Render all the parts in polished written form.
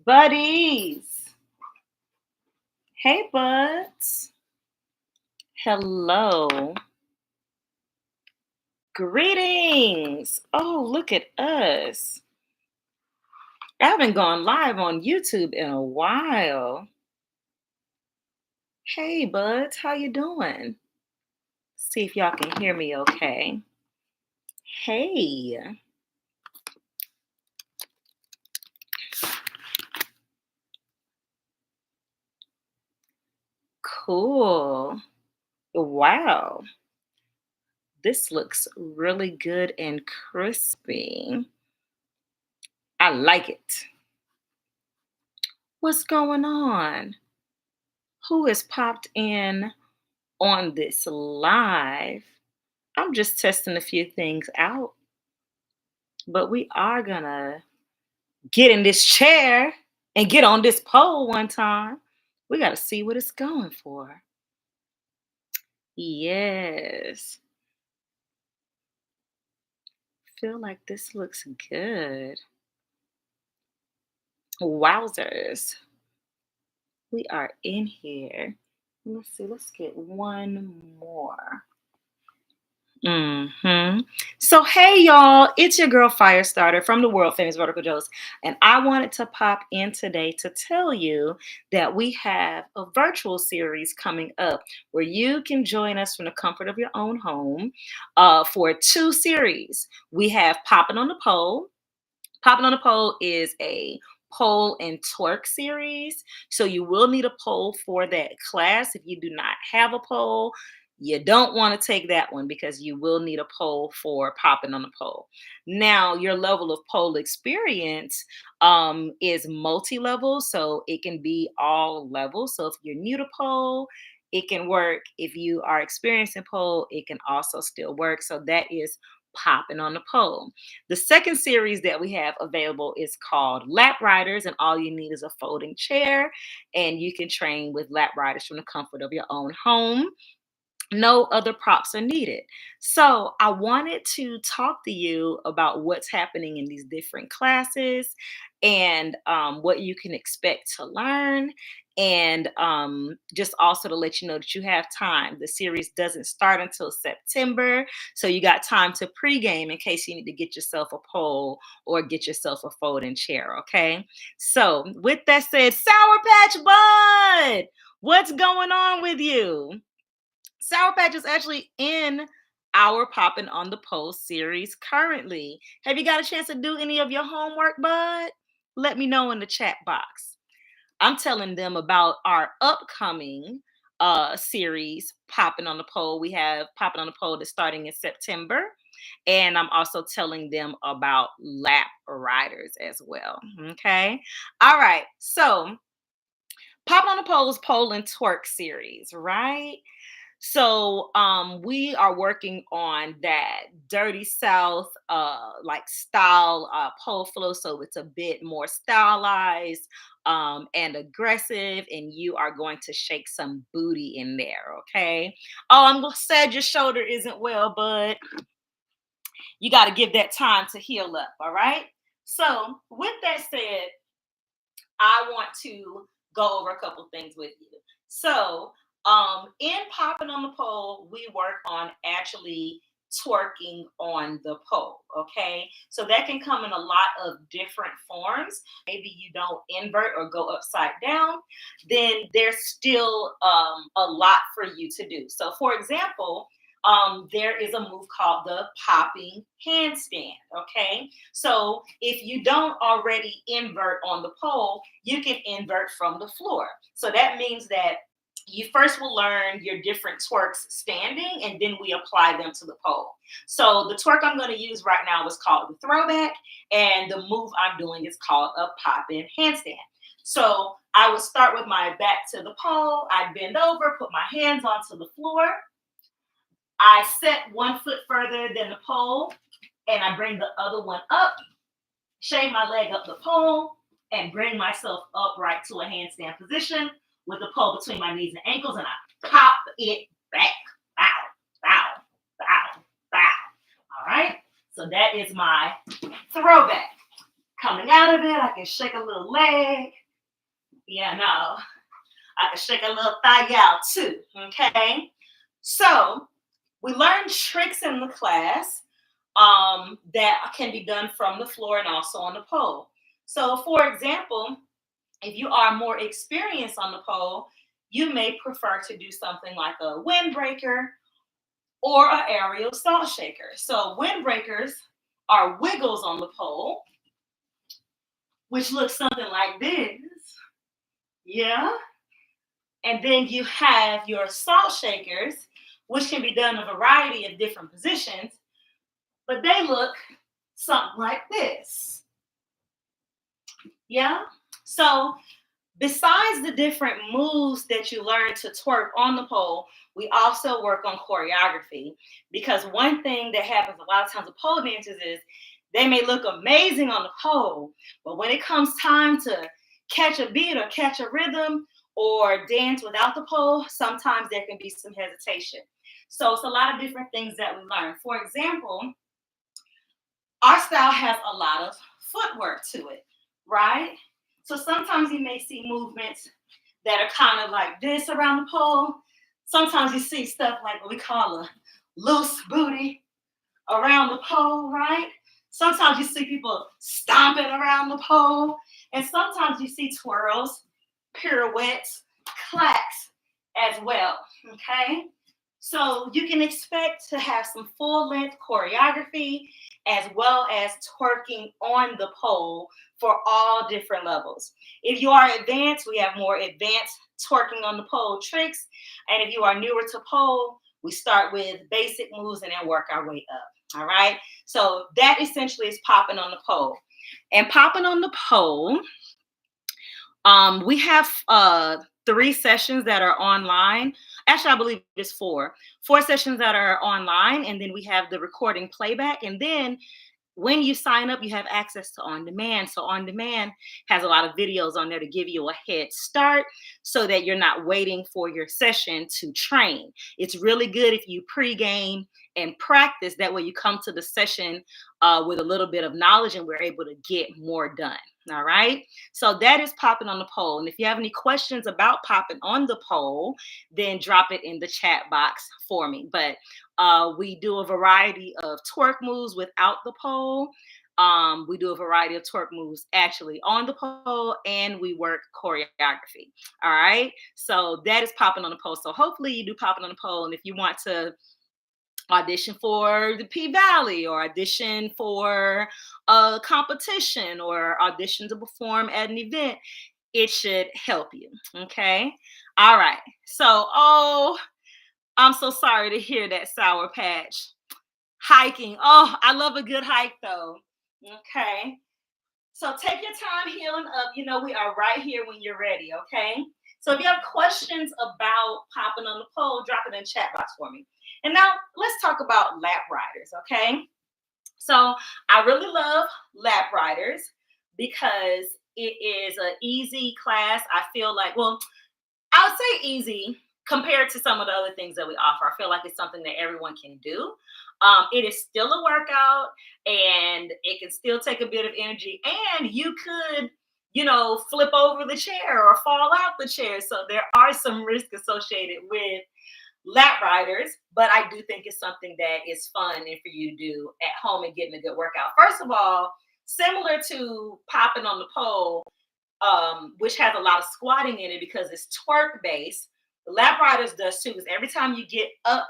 Buddies. Hey, buds. Hello. Greetings. Oh, look at us. I haven't gone live on YouTube in a while. Hey, buds. How you doing? See if y'all can hear me okay. Hey. Cool. Wow. This looks really good and crispy. I like it. What's going on? Who has popped in on this live? I'm just testing a few things out, but we are gonna get in this chair and get on this pole one time. We gotta see what it's going for. Yes, feel like this looks good. Wowzers, we are in here. Let's see, let's get one more. So, hey, y'all, it's your girl Firestarter from the world famous Vertical Joes, and I wanted to pop in today to tell you that we have a virtual series coming up where you can join us from the comfort of your own home for two series. We have Popping on the Pole. Popping on the Pole is a pole and twerk series. So you will need a pole for that class. If you do not have a pole, you don't want to take that one because you will need a pole for popping on the pole. Now, your level of pole experience is multi-level, so it can be all levels. So if you're new to pole, it can work. If you are experienced in pole, it can also still work. So that is popping on the pole. The second series that we have available is called Lapryderz, and all you need is a folding chair, and you can train with Lapryderz from the comfort of your own home. No other props are needed. So, I wanted to talk to you about what's happening in these different classes and what you can expect to learn. And just also to let you know that you have time. The series doesn't start until September. So, you got time to pregame in case you need to get yourself a pole or get yourself a folding chair. Okay. So, with that said, Sour Patch Bud, what's going on with you? Sour Patch is actually in our Popping on the Pole series currently. Have you got a chance to do any of your homework, bud? Let me know in the chat box. I'm telling them about our upcoming series, Popping on the Pole. We have Popping on the Pole that's starting in September. And I'm also telling them about Lapryderz as well. Okay. All right. So, Popping on the Pole's Pole and Twerk series, right? So we are working on that dirty south like style pole flow, so it's a bit more stylized and aggressive, and you are going to shake some booty in there. Okay. Oh, I'm sad your shoulder isn't well, but you got to give that time to heal up. All right. So with that said, I want to go over a couple things with you. So, in Popping on the Pole, we work on actually twerking on the pole. Okay, so that can come in a lot of different forms. Maybe you don't invert or go upside down, then there's still a lot for you to do. So, for example, there is a move called the popping handstand. Okay, so if you don't already invert on the pole, you can invert from the floor. So that means that you first will learn your different twerks standing, and then we apply them to the pole. So the twerk I'm going to use right now is called the throwback, and the move I'm doing is called a pop-in handstand. So I would start with my back to the pole. I bend over, put my hands onto the floor. I set one foot further than the pole, and I bring the other one up, shave my leg up the pole, and bring myself upright to a handstand position with the pole between my knees and ankles, and I pop it back. Bow, bow, bow, bow. All right? So that is my throwback. Coming out of it, I can shake a little leg. Yeah, no. I can shake a little thigh out too. Okay. So we learn tricks in the class that can be done from the floor and also on the pole. So, for example, if you are more experienced on the pole, you may prefer to do something like a windbreaker or an aerial salt shaker. So, windbreakers are wiggles on the pole, which looks something like this. Yeah. And then you have your salt shakers, which can be done in a variety of different positions, but they look something like this. Yeah. So besides the different moves that you learn to twerk on the pole, we also work on choreography, because one thing that happens a lot of times with pole dancers is they may look amazing on the pole, but when it comes time to catch a beat or catch a rhythm or dance without the pole, sometimes there can be some hesitation. So it's a lot of different things that we learn. For example, our style has a lot of footwork to it, right? So sometimes you may see movements that are kind of like this around the pole. Sometimes you see stuff like what we call a loose booty around the pole, right? Sometimes you see people stomping around the pole. And sometimes you see twirls, pirouettes, clacks as well, okay? So you can expect to have some full length choreography as well as twerking on the pole for all different levels. If you are advanced, we have more advanced twerking on the pole tricks. And if you are newer to pole, we start with basic moves and then work our way up. All right. So that essentially is popping on the pole. And popping on the pole, we have 3 sessions that are online. Actually, I believe it's 4 sessions that are online, and then we have the recording playback. And then when you sign up, you have access to on demand. So on demand has a lot of videos on there to give you a head start so that you're not waiting for your session to train. It's really good if you pregame and practice. That way you come to the session with a little bit of knowledge and we're able to get more done. All right. So that is popping on the pole. And if you have any questions about popping on the pole, then drop it in the chat box for me. But we do a variety of twerk moves without the pole. We do a variety of twerk moves actually on the pole, and we work choreography. All right. So that is popping on the pole. So hopefully you do popping on the pole. And if you want to audition for the P Valley or audition for a competition or audition to perform at an event, it should help you. Okay. All right. So, I'm so sorry to hear that, Sour Patch. Hiking. Oh, I love a good hike though. Okay. So take your time healing up. You know, we are right here when you're ready. Okay. So if you have questions about popping on the pole, drop it in the chat box for me. And now let's talk about Lapryderz. Okay. So I really love Lapryderz because it is an easy class. I feel like, well, I would say easy compared to some of the other things that we offer. I feel like it's something that everyone can do. It is still a workout and it can still take a bit of energy, and you could, flip over the chair or fall out the chair. So there are some risks associated with Lapryderz, but I do think it's something that is fun and for you to do at home and getting a good workout. First of all, similar to popping on the pole, which has a lot of squatting in it because it's twerk based. The Lapryderz does too, because every time you get up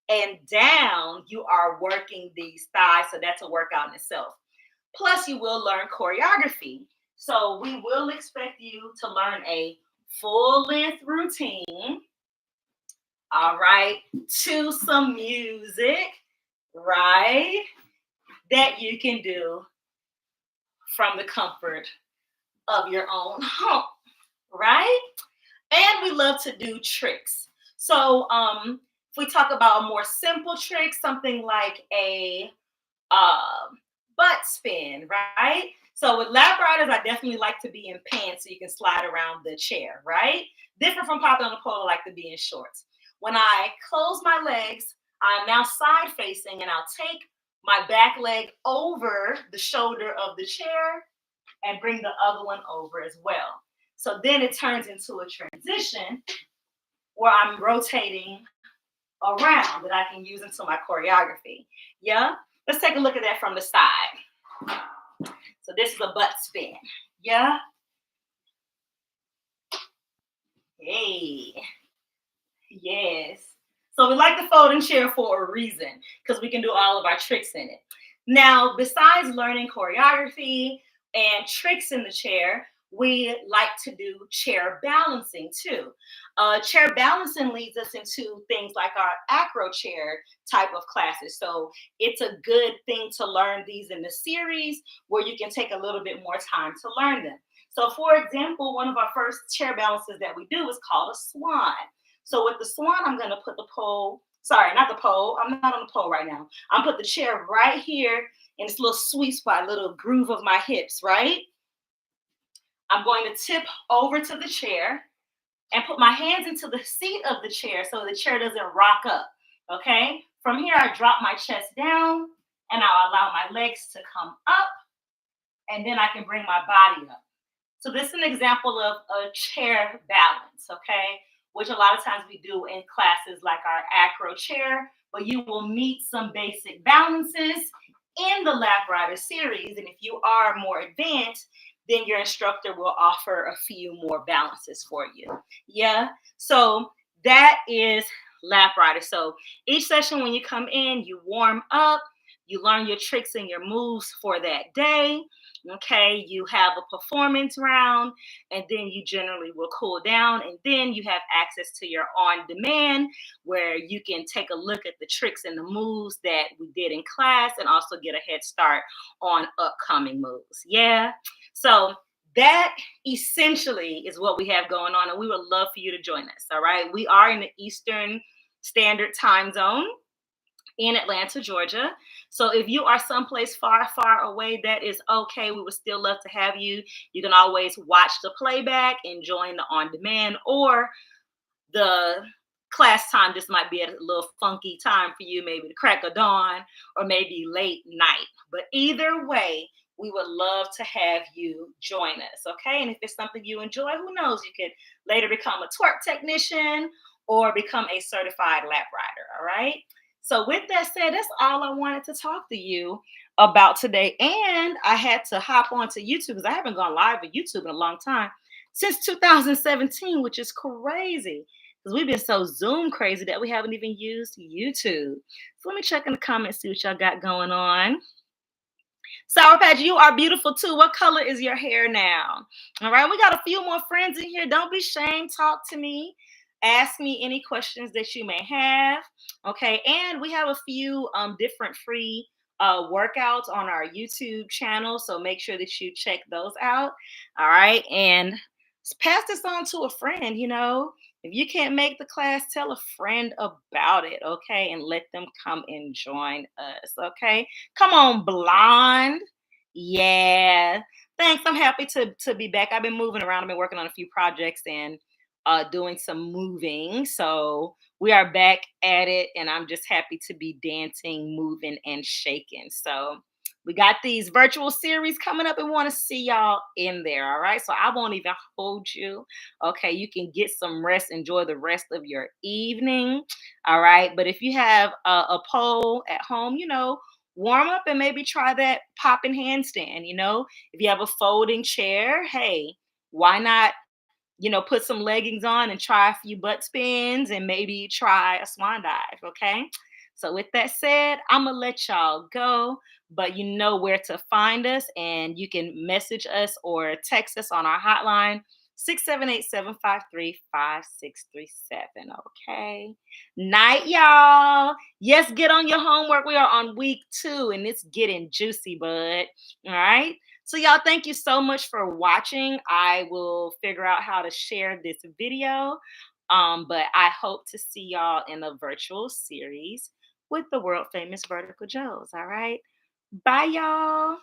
and down, you are working these thighs. So that's a workout in itself. Plus, you will learn choreography. So we will expect you to learn a full length routine. All right, to some music, right? That you can do from the comfort of your own home, right? And we love to do tricks. So if we talk about a more simple trick, something like a butt spin, right? So with Lapryderz, I definitely like to be in pants so you can slide around the chair, right? Different from popping on the pole, I like to be in shorts. When I close my legs, I'm now side facing and I'll take my back leg over the shoulder of the chair and bring the other one over as well. So then it turns into a transition where I'm rotating around that I can use into my choreography. Yeah? Let's take a look at that from the side. So this is a butt spin. Yeah? Hey. Yes. So we like the folding chair for a reason because we can do all of our tricks in it. Now, besides learning choreography and tricks in the chair, we like to do chair balancing too. Chair balancing leads us into things like our acro chair type of classes. So it's a good thing to learn these in the series where you can take a little bit more time to learn them. So, for example, one of our first chair balances that we do is called a swan. So with the swan, I'm going to put the pole, sorry, not the pole. I'm not on the pole right now. I'm put the chair right here in this little sweet spot, little groove of my hips, right? I'm going to tip over to the chair and put my hands into the seat of the chair so the chair doesn't rock up, okay? From here, I drop my chest down and I'll allow my legs to come up and then I can bring my body up. So this is an example of a chair balance, okay? Which a lot of times we do in classes like our acro chair, but you will meet some basic balances in the Lapryderz series. And if you are more advanced, then your instructor will offer a few more balances for you. Yeah. So that is Lapryderz. So each session when you come in, you warm up, you learn your tricks and your moves for that day. Okay, you have a performance round, and then you generally will cool down, and then you have access to your on demand where you can take a look at the tricks and the moves that we did in class and also get a head start on upcoming moves. Yeah. So that essentially is what we have going on, and we would love for you to join us. All right. We are in the Eastern Standard Time Zone in Atlanta, Georgia. So if you are someplace far, far away, that is okay. We would still love to have you. You can always watch the playback and join the on demand, or the class time just might be at a little funky time for you, maybe the crack of dawn or maybe late night. But either way, we would love to have you join us, okay? And if it's something you enjoy, who knows, you could later become a twerk technician or become a certified lap rider, all right? So with that said, that's all I wanted to talk to you about today. And I had to hop onto YouTube because I haven't gone live with YouTube in a long time, since 2017, which is crazy because we've been so Zoom crazy that we haven't even used YouTube. So let me check in the comments, see what y'all got going on. Sour Patch, you are beautiful too. What color is your hair now? All right, we got a few more friends in here. Don't be ashamed. Talk to me. Ask me any questions that you may have. Okay, and we have a few different free workouts on our YouTube channel, so make sure that you check those out. All right, and pass this on to a friend. You know, if you can't make the class, tell a friend about it. Okay, and let them come and join us. Okay, come on, blonde. Yeah. Thanks. I'm happy to be back. I've been moving around. I've been working on a few projects and doing some moving. So we are back at it, and I'm just happy to be dancing, moving, and shaking. So we got these virtual series coming up and want to see y'all in there. All right. So I won't even hold you. Okay. You can get some rest, enjoy the rest of your evening. All right. But if you have a pole at home, you know, warm up and maybe try that popping handstand. You know, if you have a folding chair, hey, why not, you know, put some leggings on and try a few butt spins and maybe try a swan dive. Okay. So with that said, I'm gonna let y'all go, but you know where to find us, and you can message us or text us on our hotline 678-753-5637. Okay. Night, y'all. Yes, get on your homework. We are on week 2 and it's getting juicy, bud. All right. So y'all, thank you so much for watching. I will figure out how to share this video. But I hope to see y'all in a virtual series with the world famous Vertical Joes. All right. Bye, y'all.